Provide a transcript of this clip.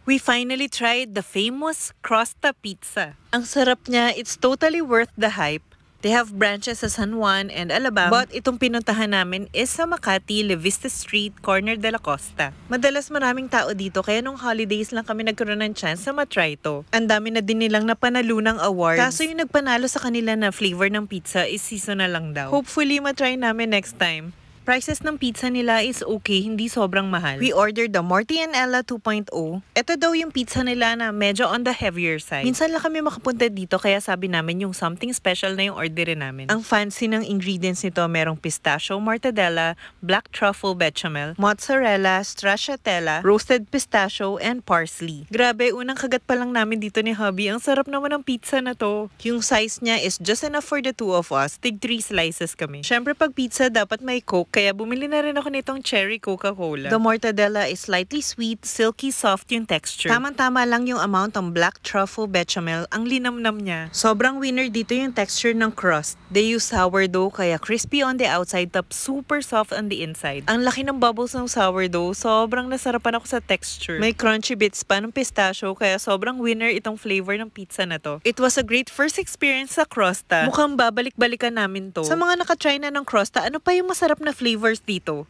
We finally tried the famous Crosta Pizza. Ang sarap niya, it's totally worth the hype. They have branches sa San Juan and Alabang, but itong pinuntahan namin is sa Makati, Levista Street, corner de la Costa. Madalas maraming tao dito, kaya nung holidays lang kami nagkaroon ng chance na matry to. Ang dami na din nilang napanalunang awards. Kaso yung nagpanalo sa kanila na flavor ng pizza is seasonal lang daw. Hopefully matry namin next time. Prices ng pizza nila is okay, hindi sobrang mahal. We ordered the Morty and Ella 2.0. Ito daw yung pizza nila na medyo on the heavier side. Minsan lang kami makapunta dito kaya sabi namin yung something special na yung orderin namin. Ang fancy ng ingredients nito, merong pistachio, mortadella, black truffle bechamel, mozzarella, stracciatella, roasted pistachio, and parsley. Grabe, unang kagat pa lang namin dito ni hubby. Ang sarap naman ng pizza na to. Yung size niya is just enough for the two of us. Tig 3 slices kami. Syempre pag pizza dapat may coke, kaya bumili na rin ako nitong cherry Coca-Cola. The mortadella is slightly sweet, silky soft yung texture. Tama-tama lang yung amount ng black truffle bechamel, ang linamnam niya. Sobrang winner dito yung texture ng crust. They use sourdough kaya crispy on the outside top, super soft on the inside. Ang laki ng bubbles ng sourdough, sobrang nasarapan ako sa texture. May crunchy bits pa ng pistachio kaya sobrang winner itong flavor ng pizza na to. It was a great first experience sa Crosta. Mukhang babalik-balikan namin to. Sa mga nakatry na ng Crosta, ano pa yung masarap na flavors dito?